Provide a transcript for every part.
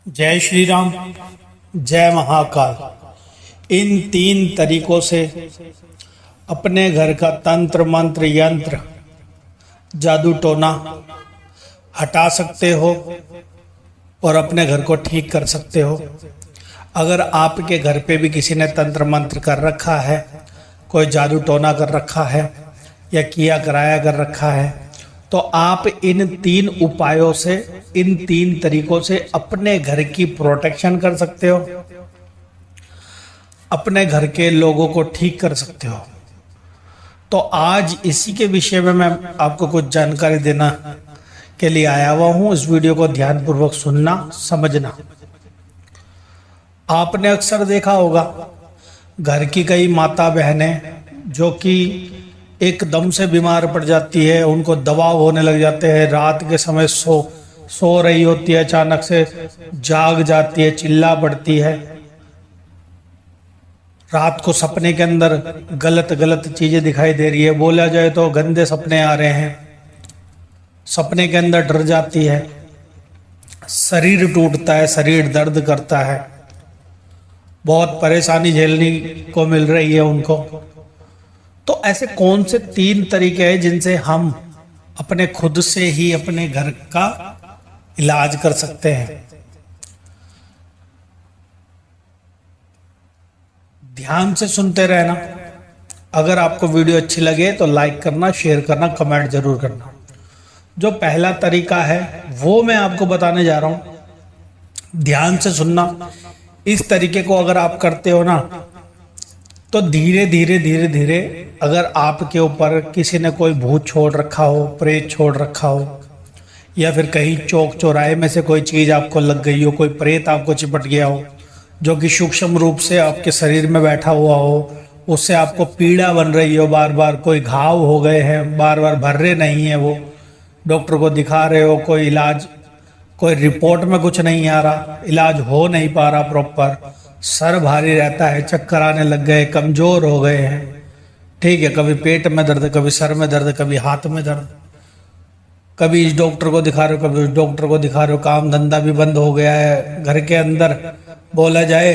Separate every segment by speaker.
Speaker 1: जय श्री राम, जय महाकाल। इन तीन तरीकों से अपने घर का तंत्र मंत्र यंत्र जादू टोना हटा सकते हो और अपने घर को ठीक कर सकते हो। अगर आपके घर पे भी किसी ने तंत्र मंत्र कर रखा है, कोई जादू टोना कर रखा है या किया कराया कर रखा है, तो आप इन तीन उपायों से, इन तीन तरीकों से अपने घर की प्रोटेक्शन कर सकते हो, अपने घर के लोगों को ठीक कर सकते हो। तो आज इसी के विषय में मैं आपको कुछ जानकारी देना के लिए आया हुआ हूं। इस वीडियो को ध्यानपूर्वक सुनना, समझना। आपने अक्सर देखा होगा घर की कई माता बहनें जो कि एकदम से बीमार पड़ जाती है, उनको दबाव होने लग जाते हैं, रात के समय सो रही होती है, अचानक से जाग जाती है, चिल्ला पड़ती है, रात को सपने के अंदर गलत गलत चीजें दिखाई दे रही है, बोला जाए तो गंदे सपने आ रहे हैं, सपने के अंदर डर जाती है, शरीर टूटता है, शरीर दर्द करता है, बहुत परेशानी झेलने को मिल रही है उनको। तो ऐसे कौन से तीन तरीके हैं जिनसे हम अपने खुद से ही अपने घर का इलाज कर सकते हैं? ध्यान से सुनते रहना। अगर आपको वीडियो अच्छी लगे तो लाइक करना, शेयर करना, कमेंट जरूर करना। जो पहला तरीका है वो मैं आपको बताने जा रहा हूं। ध्यान से सुनना। इस तरीके को अगर आप करते हो ना, तो धीरे धीरे धीरे धीरे अगर आपके ऊपर किसी ने कोई भूत छोड़ रखा हो, प्रेत छोड़ रखा हो, या फिर कहीं चौक चौराहे में से कोई चीज़ आपको लग गई हो, कोई प्रेत आपको चिपट गया हो जो कि सूक्ष्म रूप से आपके शरीर में बैठा हुआ हो, उससे आपको पीड़ा बन रही हो, बार बार कोई घाव हो गए हैं, बार बार भर रहे नहीं है, वो डॉक्टर को दिखा रहे हो, कोई इलाज, कोई रिपोर्ट में कुछ नहीं आ रहा, इलाज हो नहीं पा रहा प्रॉपर, सर भारी रहता है, चक्कर आने लग गए, कमजोर हो गए हैं, ठीक है, कभी पेट में दर्द, कभी सर में दर्द, कभी हाथ में दर्द, कभी इस डॉक्टर को दिखा रहे हो, कभी उस डॉक्टर को दिखा रहे हो, काम धंधा भी बंद हो गया है, घर के अंदर बोला जाए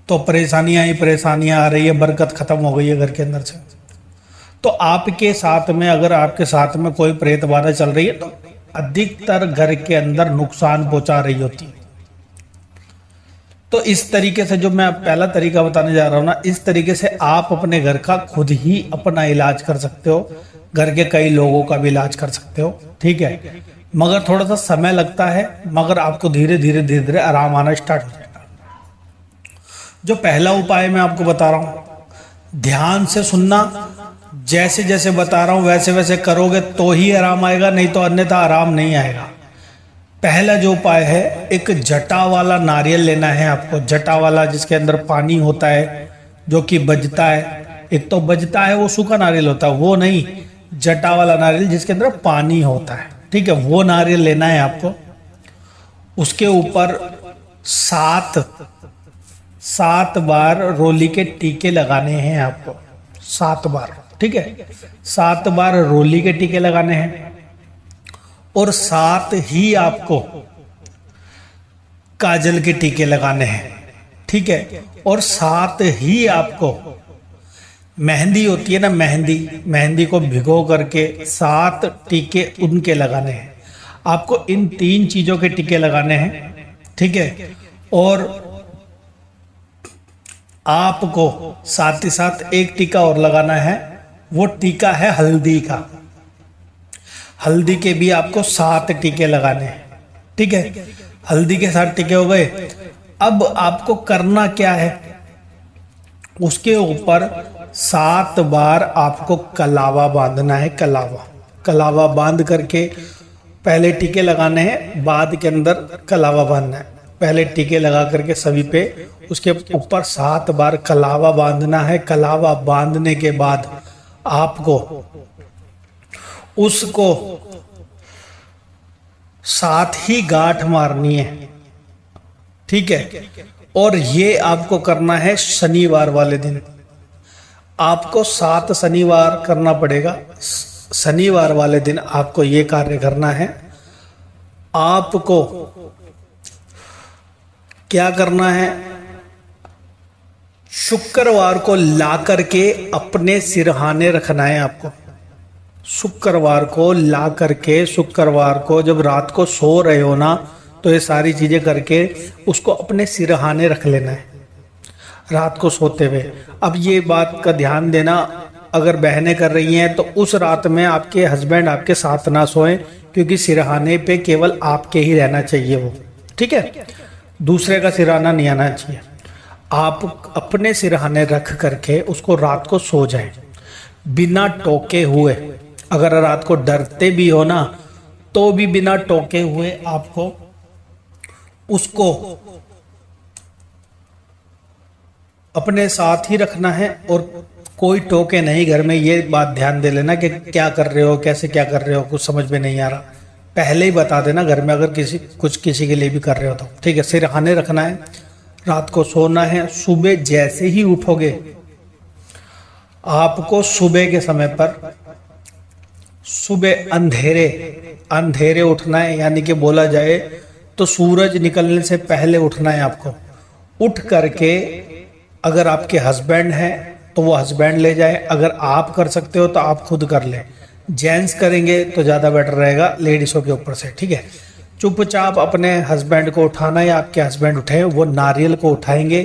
Speaker 1: तो परेशानियां ही परेशानियां आ रही है, बरकत खत्म हो गई है घर के अंदर से। तो आपके साथ में, अगर आपके साथ में कोई प्रेत बाधा चल रही है तो अधिकतर घर के अंदर नुकसान पहुंचा रही होती है। तो इस तरीके से, जो मैं पहला तरीका बताने जा रहा हूं ना, इस तरीके से आप अपने घर का खुद ही अपना इलाज कर सकते हो, घर के कई लोगों का भी इलाज कर सकते हो, ठीक है। मगर थोड़ा सा समय लगता है, मगर आपको धीरे धीरे धीरे धीरे आराम आना स्टार्ट हो जाएगा। जो पहला उपाय मैं आपको बता रहा हूं, ध्यान से सुनना। जैसे जैसे बता रहा हूं वैसे वैसे करोगे तो ही आराम आएगा, नहीं तो अन्यथा आराम नहीं आएगा। पहला जो उपाय है, एक जटा वाला नारियल लेना है आपको। जटा वाला जिसके अंदर पानी होता है, जो कि बजता है। एक तो बजता है वो सूखा नारियल होता है, वो नहीं, जटा वाला नारियल जिसके अंदर पानी होता है, ठीक है, वो नारियल लेना है आपको। उसके ऊपर सात बार रोली के टीके लगाने हैं आपको, 7 बार, ठीक है, 7 बार रोली के टीके लगाने हैं। और साथ ही आपको काजल के टीके लगाने हैं, ठीक है। और साथ ही आपको मेहंदी होती है ना, मेहंदी को भिगो करके 7 टीके उनके लगाने हैं आपको। इन 3 चीजों के टीके लगाने हैं, ठीक है। और आपको साथ ही साथ एक टीका और लगाना है, वो टीका है हल्दी का। हल्दी के भी आपको 7 टीके लगाने हैं, ठीक है। हल्दी के 7 टीके हो गए। अब आपको करना क्या है, उसके ऊपर 7 बार आपको कलावा बांधना है। कलावा बांध करके पहले टीके लगाने हैं, बाद के अंदर कलावा बांधना है। पहले टीके लगा करके सभी पे, उसके ऊपर 7 बार कलावा बांधना है। कलावा बांधने के बाद आपको उसको 7 ही गांठ मारनी है, ठीक है। और ये आपको करना है शनिवार वाले दिन। आपको 7 शनिवार करना पड़ेगा। शनिवार वाले दिन आपको ये कार्य करना है। आपको क्या करना है, शुक्रवार को ला करके अपने सिरहाने रखना है आपको। शुक्रवार को ला करके, शुक्रवार को जब रात को सो रहे हो ना, तो ये सारी चीजें करके उसको अपने सिरहाने रख लेना है रात को सोते हुए। अब ये बात का ध्यान देना, अगर बहनें कर रही हैं तो उस रात में आपके हस्बैंड आपके साथ ना सोएं, क्योंकि सिरहाने पे केवल आपके ही रहना चाहिए वो, ठीक है, दूसरे का सिरहाना नहीं आना चाहिए। आप अपने सिरहाने रख करके उसको रात को सो जाएं बिना टोके हुए। अगर रात को डरते भी हो ना, तो भी बिना टोके हुए आपको उसको अपने साथ ही रखना है, और कोई टोके नहीं घर में। ये बात ध्यान दे लेना कि क्या कर रहे हो, कैसे क्या कर रहे हो, कुछ समझ में नहीं आ रहा, पहले ही बता देना घर में, अगर किसी के लिए भी कर रहे हो तो, ठीक है। सिरहाने रखना है, रात को सोना है। सुबह जैसे ही उठोगे, आपको सुबह के समय पर, सुबह अंधेरे उठना है, यानी कि बोला जाए तो सूरज निकलने से पहले उठना है आपको। उठ करके अगर आपके हस्बैंड हैं तो वो हस्बैंड ले जाए, अगर आप कर सकते हो तो आप खुद कर ले। जेंट्स करेंगे तो ज़्यादा बेटर रहेगा लेडीज़ों के ऊपर से, ठीक है। चुपचाप अपने हस्बैंड को उठाना, या आपके हस्बैंड उठाए, वो नारियल को उठाएंगे,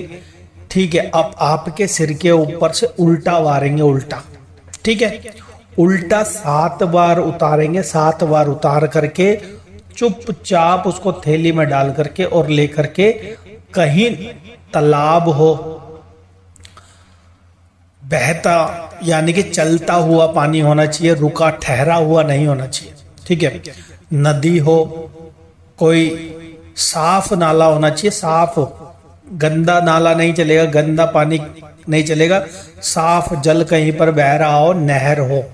Speaker 1: ठीक है। अब आपके सिर के ऊपर से उल्टा वारेंगे, उल्टा, ठीक है। उल्टा 7 बार उतारेंगे, 7 बार उतार करके चुपचाप उसको थैली में डाल करके और ले करके, कहीं तालाब हो, बहता यानी कि चलता हुआ पानी होना चाहिए, रुका ठहरा हुआ नहीं होना चाहिए, ठीक है। नदी हो, कोई साफ नाला होना चाहिए, साफ, गंदा नाला नहीं चलेगा, गंदा पानी नहीं चलेगा, साफ जल कहीं पर बह रहा हो, नहर हो,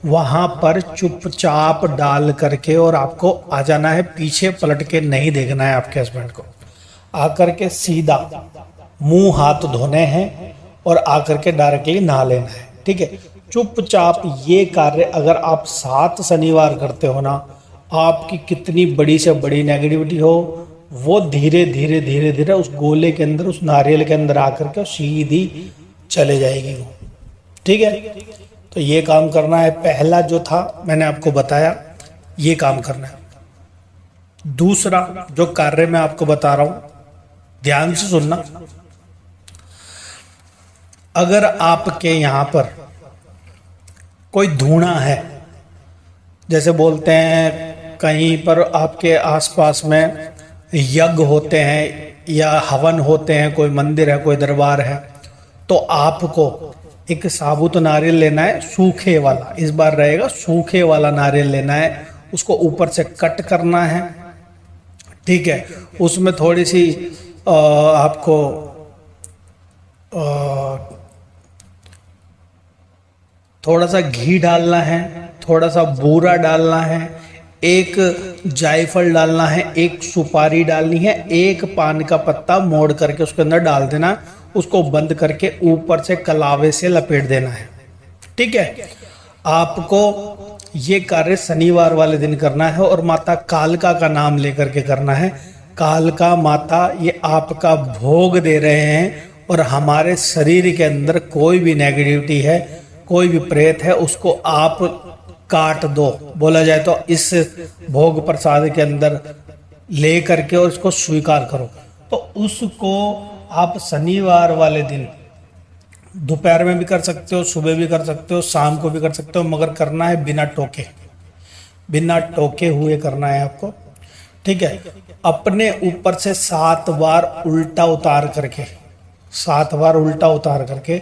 Speaker 1: वहां पर चुपचाप डाल करके और आपको आ जाना है। पीछे पलट के नहीं देखना है आपके हस्बैंड को। आकर के सीधा मुंह हाथ धोने हैं और आकर के डायरेक्टली नहा लेना है, ठीक है। चुपचाप ये कार्य अगर आप 7 शनिवार करते हो ना, आपकी कितनी बड़ी से बड़ी नेगेटिविटी हो, वो धीरे धीरे धीरे धीरे उस गोले के अंदर, उस नारियल के अंदर आकर के सीधी चले जाएगी वो, ठीक है। तो ये काम करना है। पहला जो था मैंने आपको बताया, ये काम करना है। दूसरा जो कार्य मैं आपको बता रहा हूं, ध्यान से सुनना। अगर आपके यहां पर कोई धूना है, जैसे बोलते हैं कहीं पर आपके आसपास में यज्ञ होते हैं या हवन होते हैं, कोई मंदिर है, कोई दरबार है, तो आपको एक साबुत नारियल लेना है, सूखे वाला, इस बार रहेगा सूखे वाला नारियल लेना है। उसको ऊपर से कट करना है, ठीक है। उसमें थोड़ी सी आपको थोड़ा सा घी डालना है, थोड़ा सा बूरा डालना है, एक जायफल डालना है, एक सुपारी डालनी है, एक पान का पत्ता मोड़ करके उसके अंदर डाल देना, उसको बंद करके ऊपर से कलावे से लपेट देना है, ठीक है। आपको ये कार्य शनिवार वाले दिन करना है और माता कालका का नाम लेकर के करना है। कालका माता ये आपका भोग दे रहे हैं, और हमारे शरीर के अंदर कोई भी नेगेटिविटी है, कोई भी प्रेत है, उसको आप काट दो, बोला जाए तो इस भोग प्रसाद के अंदर ले करके और इसको स्वीकार करो। तो उसको आप शनिवार वाले दिन दोपहर में भी कर सकते हो, सुबह भी कर सकते हो, शाम को भी कर सकते हो, मगर करना है बिना टोके, बिना टोके हुए करना है आपको, ठीक है। अपने ऊपर से 7 बार उल्टा उतार करके, 7 बार उल्टा उतार करके,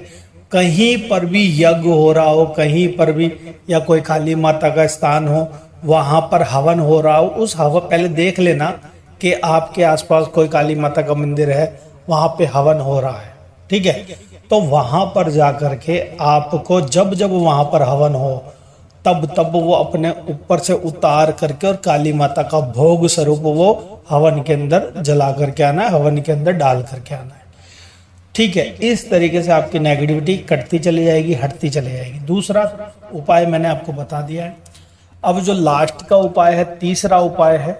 Speaker 1: कहीं पर भी यज्ञ हो रहा हो, कहीं पर भी, या कोई काली माता का स्थान हो, वहां पर हवन हो रहा हो, उस हवन पहले देख लेना कि आपके आसपास कोई काली माता का मंदिर है, वहां पे हवन हो रहा है, ठीक है। तो वहां पर जा करके आपको जब जब वहां पर हवन हो, तब तब वो अपने ऊपर से उतार करके और काली माता का भोग स्वरूप वो हवन के अंदर जला करके आना है, हवन के अंदर डाल करके आना है, ठीक है। इस तरीके से आपकी नेगेटिविटी कटती चली जाएगी, हटती चली जाएगी। दूसरा उपाय मैंने आपको बता दिया है। अब जो लास्ट का उपाय है, तीसरा उपाय है,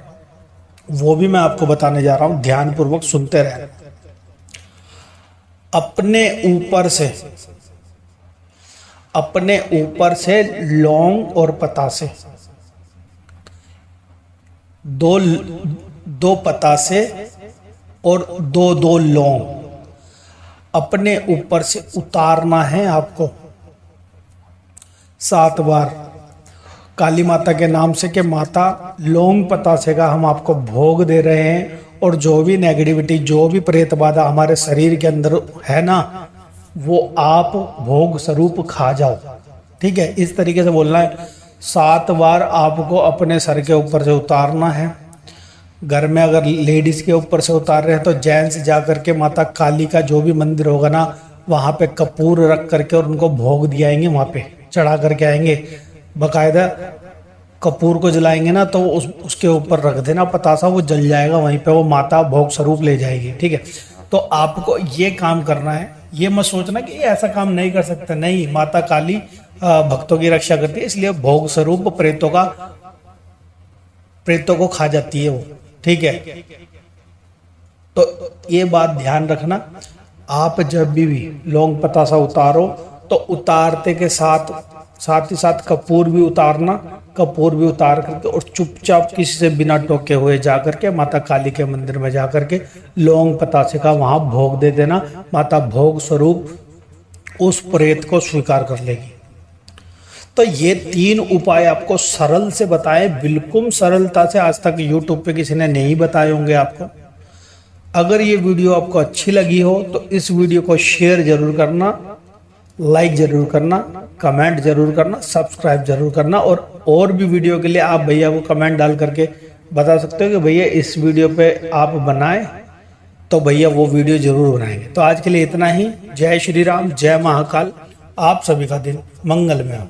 Speaker 1: वो भी मैं आपको बताने जा रहा हूं, ध्यानपूर्वक सुनते रहना। अपने ऊपर से लौंग और पतासे, दो पतासे और दो लौंग अपने ऊपर से उतारना है आपको 7 बार काली माता के नाम से कि माता लौंग पतासे का हम आपको भोग दे रहे हैं, और जो भी नेगेटिविटी, जो भी प्रेत बाधा हमारे शरीर के अंदर है ना, वो आप भोग स्वरूप खा जाओ। ठीक है, इस तरीके से बोलना है। 7 बार आपको अपने सर के ऊपर से उतारना है। घर में अगर लेडीज के ऊपर से उतार रहे हैं तो जेंट्स जा करके माता काली का जो भी मंदिर होगा ना, वहां पे कपूर रख करके और उनको भोग दियाएंगे, वहां पे चढ़ा करके आएंगे। बकायदा कपूर को जलाएंगे ना तो उसके ऊपर रख देना पतासा, वो जल जाएगा, वहीं पे वो माता भोग स्वरूप ले जाएगी। ठीक है, तो आपको ये काम करना है। ये मत सोचना कि ऐसा काम नहीं कर सकते, नहीं, माता काली भक्तों की रक्षा करती है, इसलिए भोग स्वरूप प्रेतों को खा जाती है वो। ठीक है, तो ये बात ध्यान रखना। आप जब भी लौंग पतासा उतारो तो उतारते के साथ ही साथ कपूर भी उतारना। कपूर भी उतार करके और चुपचाप किसी से बिना टोके हुए जाकर के माता काली के मंदिर में जाकर के लौंग पतासे का वहां भोग दे देना। माता भोग स्वरूप उस प्रेत को स्वीकार कर लेगी। तो ये 3 उपाय आपको सरल से बताए, बिल्कुल सरलता से, आज तक यूट्यूब पे किसी ने नहीं बताए होंगे आपको। अगर ये वीडियो आपको अच्छी लगी हो तो इस वीडियो को शेयर जरूर करना, लाइक जरूर करना, कमेंट जरूर करना, सब्सक्राइब जरूर करना। और भी वीडियो के लिए आप भैया को कमेंट डाल करके बता सकते हो कि भैया इस वीडियो पे आप बनाएं, तो भैया वो वीडियो जरूर बनाएंगे। तो आज के लिए इतना ही। जय श्री राम, जय महाकाल। आप सभी का दिन मंगलमय हो।